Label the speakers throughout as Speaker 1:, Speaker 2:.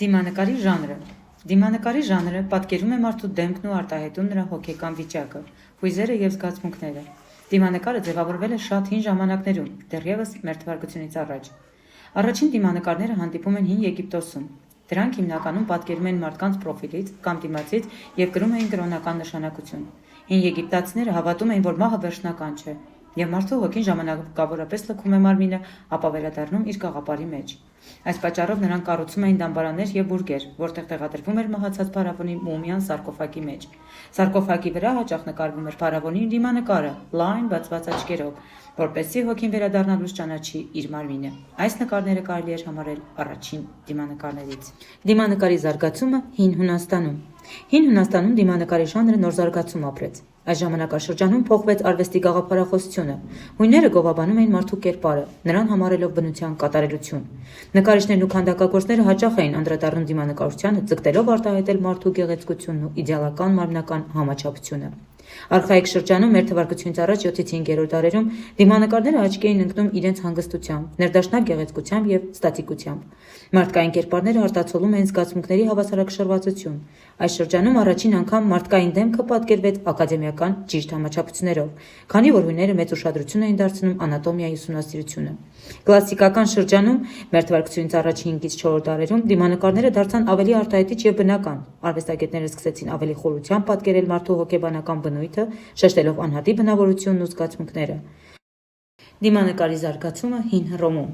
Speaker 1: Դիմանկարի ժանրը Դիմանկարի ժանրը պատկերում է մարդու դեմքն ու արտահայտում նրա հոգեկան վիճակը, հույզերը և զգացմունքները։ Դիմանկարը ձևավորվել է շատ հին ժամանակներում, դեռևս մ.թ.ա. Առաջին դիմանկարները հանդիպում են Հին Եգիպտոսում։ Դրանք հիմնականում պատկերում են մարդկանց պրոֆիլից կամ դիմացից և կրում էին կրոնական նշանակություն։ Հին եգիպտացիները հավատում էին, որ մահը վերջնական չէ, և մարդու հոգին ժամանակավորապես լքում է մարմինը, ապա վերադառնում իր գաղափարի մեջ։ Այս պատճառով նրանք կառուցում էին դամբարաններ և բուրգեր, որտեղ տեղադրվում էր մահացած փարավոնի մումիան սարկոֆագի մեջ։ Սարկոֆագի վրա հաճախ նկարվում էր փարավոնի դիմանկարը, լայն բացված աչքերով, որպեսզի հոգին վերադառնալուց ճանաչի իր մարմինը։ Այս նկարները կարելի էր համարել առաջին դիմանկարներից։ Դիմանկարի զարգացումը Հին Հունաստանում Հին Հունաստանում դիմանկարի ժանրը նոր զարգացում ապրեց։ Այս ժամանակաշրջանում փոխվեց արվեստի գաղափարախոսությունը։ Հույները գովաբանում էին մարդու կերպարը, նրան համարելով բնության կատարելություն։ Նկարիչներն ու քանդակագործները հաճախ էին անդրադառնում դիմանկարությանը, ձգտելով արտահայտել մարդու գեղեցկությունն ու իդեալական մարմնական համաչափությունը։ Արխայիկ շրջանում մ.թ.ա. 7-5-րդ դարերում դիմանկարները աչքի էին ընկնում իրենց հանգստությամբ, ներդաշնակ գեղեցկությամբ և ստատիկությամբ։ Մարդկային կերպարները արտացոլում էին զգացմունքների հավասարակշռվածություն։ Այս շրջանում առաջին անգամ մարդկային դեմքը պատկերվեց ակադեմիական ճիշտ համաչափություններով, քանի որ հույները մեծ ուշադրություն էին դարձնում անատոմիայի ուսումնասիրությանը։ Կլասիկական շրջանում մ.թ.ա. 5-4 դարերում դիմանկարները դարձան ավելի արտահայտիչ և բնական։ Արվեստագետները սկսեցին ավելի խորությամբ պատկերել մարդու հոգեբանական բնույթը, շեշտելով անհատի բնավորությունն ու զգացմունքները։ Դիմանկարի զարգացումը Հին Հռոմում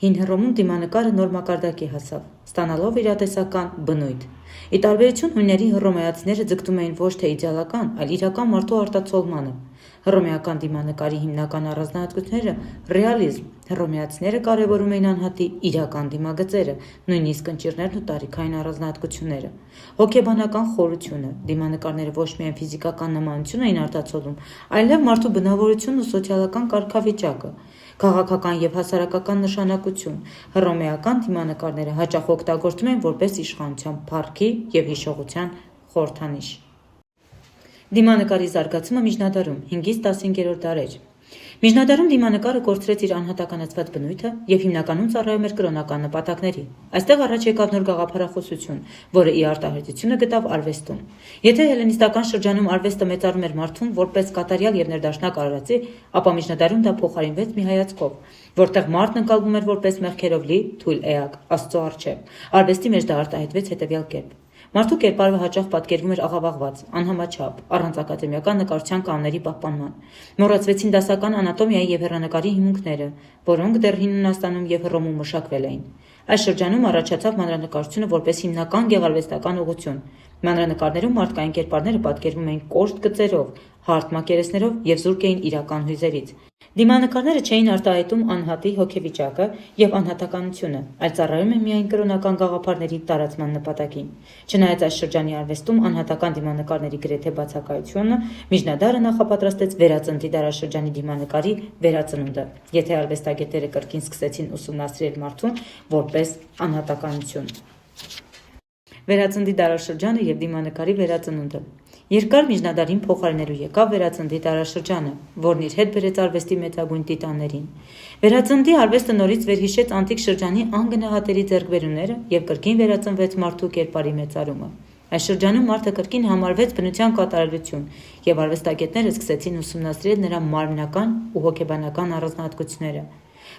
Speaker 1: Հին Հռոմում դիմանկարը նոր մակարդակի հասավ, ստանալով իրատեսական բնույթ։ Ի տարբերություն հույների, հռոմեացիները ձգտում էին ոչ թե իդեալական, այլ իրական մարդու արտացոլմանը։ Հռոմեական դիմանկարի հիմնական առանձնահատկությունները ռեալիզմ։ Հռոմեացիները կարևորում էին անհատի իրական դիմագծերը, նույնիսկ ընճիռներն ու տարիքային առանձնահատկությունները։ Հոգեբանական խորությունը։ Դիմանկարները ոչ միայն ֆիզիկական նմանություն էին արտացոլում, այլև մարդու բնավորությունն ու սոցիալական կարգավիճակը, քաղաքական և հասարակական նշանակություն։ Հռոմեական դիմանկարները հաճախ օգտագործվում են որպես իշխանության փառքի և հիշողության խորհրդանիշ։ Դիմանկարի զարգացումը միջնադարում 5-15-րդ դարեր Միջնադարում դիմանկարը կորցրեց իր անհատականացված բնույթը և հիմնականում ծառայում էր կրոնական նպատակների։ Այստեղ առաջ եկավ նոր գաղափարախոսություն, որը իր արտահայտությունը գտավ արվեստում։ Եթե հելլենիստական շրջանում արվեստը մեծարում էր մարդուն որպես կատարյալ և ներդաշնակ արարածի, ապա միջնադարում դա փոխարինվեց մի հայացքով, որտեղ մարդն ընկալվում էր որպես մեղքերով լի թույլ էակ Աստծո առջև։ Արվեստի մեջ դա արտահայտվեց հետևյալ կերպ. Մարդու կերպարը հաճախ պատկերվում էր աղավաղված, անհամաչափ, առանց ակադեմիական նկարչության կանոնների պահպանման։ Մոռացվեցին դասական անատոմիայի և հեռանկարի հիմունքները, որոնք դեռ Հին Հունաստանում և Հռոմում մշակվել էին։ Այս շրջանում առաջացավ մանրանկարչությունը որպես հիմնական գեղարվեստական ուղղություն։ Մանրանկարներում մարդկային կերպարները պատկերվում էին կոշտ գծերով, հարթ մակերեսներով և զուրկ էին իրական հույզերից։ Դիմանկարները չէին արտահայտում անհատի հոգեվիճակը և անհատականությունը, այլ ծառայում են միայն կրոնական գաղափարների տարածման նպատակին։ Չնայած այս շրջանի արվեստում անհատական դիմանկարների գրեթե բացակայությունը, միջնադարը նախապատրաստեց վերածննդի դարաշրջանի դիմանկարի վերածնունդը, եթե արվեստագետները կրկին սկսեցին ուսումնասիրել մարդուն որպես անհատականություն։ Վերածննդի դարաշրջանը և դիմանկարի վերածնունդը Երկար միջնադարին փոխարինելու եկավ վերածննդի դարաշրջանը, որն իր հետ բերեց արվեստի մեծագույն տիտաններին։ Վերածննդի արվեստը նորից վերհիշեց անտիկ շրջանի անգնահատելի ձեռքբերումները և կրկին վերածնվեց մարդու կերպարի մեծարումը։ Այս շրջանում մարդը կրկին համարվեց բնության կատարելություն, և արվեստագետները սկսեցին ուսումնասիրել նրա մարմնական ու հոգեբանական առանձնահատկությունները։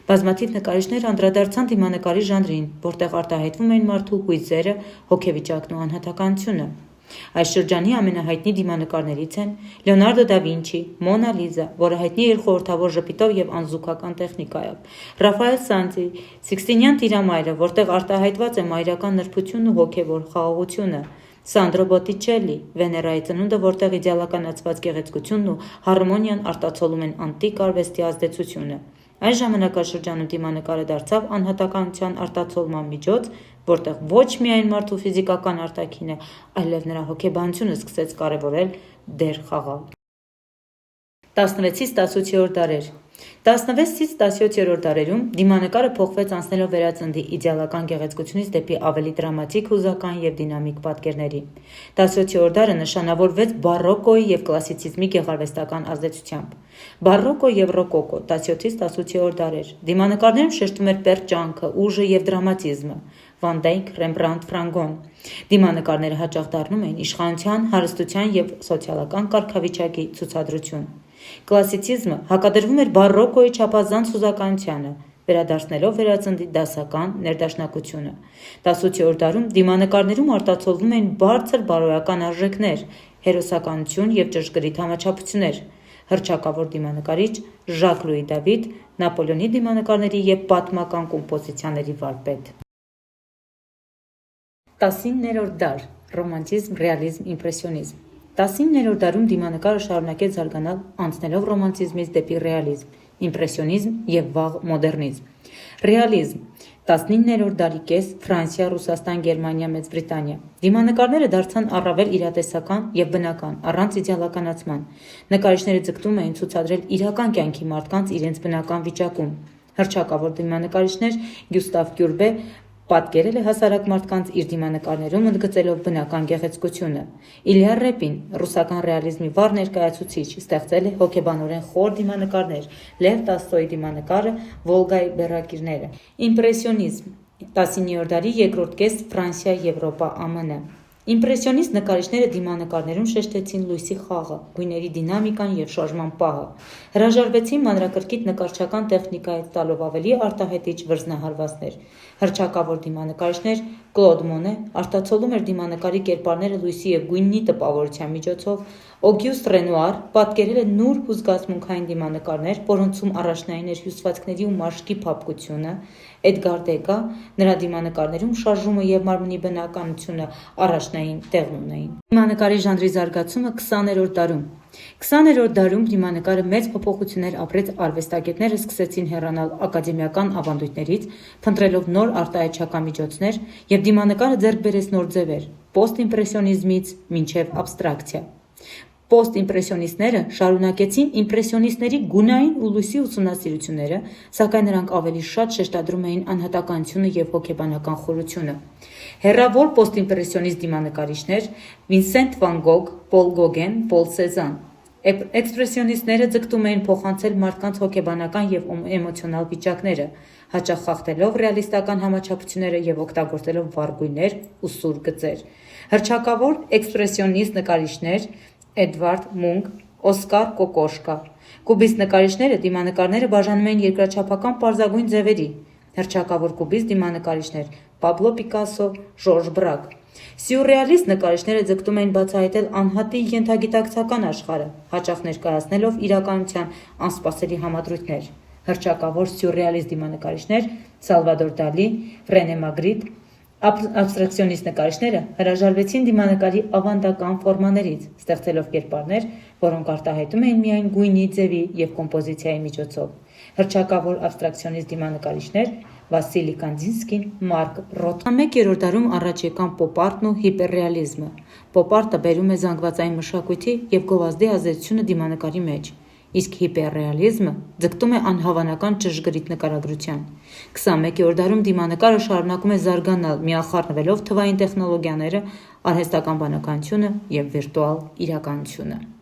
Speaker 1: Բազմաթիվ նկարիչներ անդրադարձան դիմանկարի ժանրին, որտեղ արտահայտվում էին մարդու հույզերը, հոգեվիճակն ու անհատականությունը։ Այս շրջանի ամենահայտնի դիմանկարներից են Լեոնարդո դա Վինչի, Մոնա Լիզա, որը հայտնի է իր խորհրդավոր ժպիտով և անզուգական տեխնիկայով, Ռաֆայել Սանտի, Սիկստինյան տիրամայրը, որտեղ արտահայտված է մայրական նրբությունն ու հոգևոր խաղաղությունը, Սանդրո Բոտտիչելլի, Վեներայի ծնունդը, որտեղ իդեալականացված գեղեցկությունն ու հարմոնիան արտացոլում են անտիկ արվեստի ազդեցությունը։ Այս ժամանակաշրջանում դիմանկարը դարձավ անհատականության արտացոլման միջոց, որտեղ ոչ միայն մարդու ֆիզիկական արտաքինը, այլև նրա հոգեբանությունը սկսեց կարևորել դեր խաղալ։ 16-18-րդ դարեր 16-17-րդ դարերում դիմանկարը փոխվեց անցնելով վերածննդի իդեալական գեղեցկությունից դեպի ավելի դրամատիկ, հուզական և դինամիկ պատկերների։ 17-րդ դարը նշանավորվեց բարոկոյի և կլասիցիզմի գեղարվեստական ազդեցությամբ։ Բարոկո և ռոկոկո 17-18-րդ դարեր Դիմանկարներում շեշտում էր պերճանքը, ուժը և դրամատիզմը։ Վան Դայք, Ռեմբրանտ, Ֆրանգոն։ Դիմանկարները հաճախ դառնում էին իշխանության, հարստության եւ սոցիալական կարգավիճակի ցուցադրություն։ Կլասիցիզմը հակադրվում էր բարոկոյի չափազանց հուզականությանը, վերադարձնելով վերածնդի դասական ներդաշնակությունը։ 18-րդ դարում դիմանկարներում արտացոլվում էին բարձր բարոյական արժեքներ, հերոսականություն եւ ճշգրիտ համաչափություններ։ Հռչակավոր դիմանկարիչ Ժակ Լուի Դավիդ, Նապոլեոնի դիմանկարների եւ պատմական կոմպոզիցիաների վարպետ։ 19-րդ դար՝ ռոմանտիզմ, ռեալիզմ, իմպրեսիոնիզմ։ 19-րդ դարում դիմանկարը շարունակեց զարգանալ, անցնելով ռոմանտիզմից դեպի ռեալիզմ, իմպրեսիոնիզմ եւ վաղ մոդեռնիզմ։ Ռեալիզմ 19-րդ դարի կես, Ֆրանսիա, Ռուսաստան, Գերմանիա, Մեծ Բրիտանիա։ Դիմանկարները դարձան առավել իրատեսական եւ բնական, առանց իդեալականացման։ Նկարիչները ձգտում էին ցուցադրել իրական կյանքի մարդկանց իրենց բնական վիճակում։ Հռչակավոր դիմանկարիչներ Գյուստավ Կյուրբե պատկերել է հասարակ մարդկանց իր դիմանկարներում ընդգծելով բնական գեղեցկությունը։ Իլյա Ռեպին, ռուսական ռեալիզմի վառ ներկայացուցիչ, ստեղծել է հոգեբանորեն խոր դիմանկարներ, Լև Տոլստոյի դիմանկարը, Վոլգայի բեռակիրները։ Իմպրեսիոնիզմ 19-րդ դարի երկրորդ կես, Ֆրանսիա, Եվրոպա, ԱՄՆ։ Իմպրեսիոնիստ նկարիչները դիմանկարներում շեշտեցին լույսի խաղը, գույների դինամիկան եւ շարժման պահը։ Հրաժարվեցին մանրակրկիտ նկարչական տեխնիկայից, տալով ավելի արտահայտիչ վրձնահարվածներ։ Հռչակավոր դիմանկարիչներ Կլոդ Մոնե արտացոլում էր դիմանկարի կերպարները լույսի եւ գույնի տպավորության միջոցով։ Օգյուստ Ռենուար պատկերել է նուրբ ու զգացմունքային դիմանկարներ, որոնցում առաջնային էր հյուսվածքների ու մաշկի փափկությունը։ Էդգար Դեգա նրա դիմանկարներում շարժումը եւ մարմնի բնականությունը առաջնային տեղն ունեին։ Դիմանկարի ժանրի զարգացումը 20-րդ դարում։ 20-րդ դարում դիմանկարը մեծ փոփոխություններ ապրեց, արվեստագետները սկսեցին հեռանալ ակադեմիական ավանդույթներից, փնտրելով նոր արտահայտչական միջոցներ, եւ դիմանկարը ձեռք բերեց նոր ձևեր՝ պոստիմպրեսիոնիզմից մինչև աբստրակցիա։ Պոստիմպրեսիոնիստները շարունակեցին իմպրեսիոնիստների գունային ու լույսի ուսումնասիրությունները, սակայն նրանք ավելի շատ շեշտադրում էին անհատականությունը եւ հոգեբանական խորությունը։ Հեռավոր պոստիմպրեսիոնիստ դիմանկարիչներ Վինսենտ Վան Գոգ, Պոլ Գոգեն, Պոլ Սեզան։ Էքսպրեսիոնիստները ձգտում էին փոխանցել մարդկանց հոգեբանական եւ էմոցիոնալ վիճակները, հաճախ խախտելով ռեալիստական համաչափությունները եւ օգտագործելով վառ գույներ ու սուր գծեր։ Հռչակավոր էքսպրեսիոնիստ նկարիչներ Էդվարդ Մունկ, Օսկար Կոկոշկա։ Կուբիստ նկարիչները դիմանկարները բաժանում էին երկրաչափական պարզագույն ձևերի։ Հռչակավոր կուբիստ դիմանկարիչներ Պաբլո Պիկասո, Ժորժ Բրակ։ Սյուրռեալիստ նկարիչները ձգտում էին բացահայտել անհատի ենթագիտակցական աշխարհը, հաճախ ներկայացնելով իրականության անսպասելի համադրույթներ։ Հռչակավոր սյուրռեալիստ դիմանկարիչներ Սալվադոր Դալի, Ռենե Մագրիտ։ Աբստրակցիոնիստ նկարիչները հրաժարվեցին դիմանկարի ավանդական ֆորմաներից, ստեղծելով կերպարներ, որոնք արտահայտում էին միայն գույնի, ձևի եւ կոմպոզիցիայի միջոցով։ Հռչակավոր աբստրակցիոնիստ դիմանկարիչներ Վասիլի Կանդինսկին, Մարկ Ռոթ։ 21-րդ դարում առաջ եկան պոպ-արտն ու հիպերռեալիզմը։ Պոպ-արտը բերում է զանգվածային մշակույթի եւ գովազդի ազդեցությունը դիմանկարի մեջ, իսկ հիպերռեալիզմը ձգտում է անհավանական ճշգրիտ նկարագրության։ 21-րդ դարում դիմանկարը շարունակում է զարգանալ, միախառնվելով թվային տեխնոլոգիաները, արհեստական բանականությունը եւ վիրտուալ իրականությունը։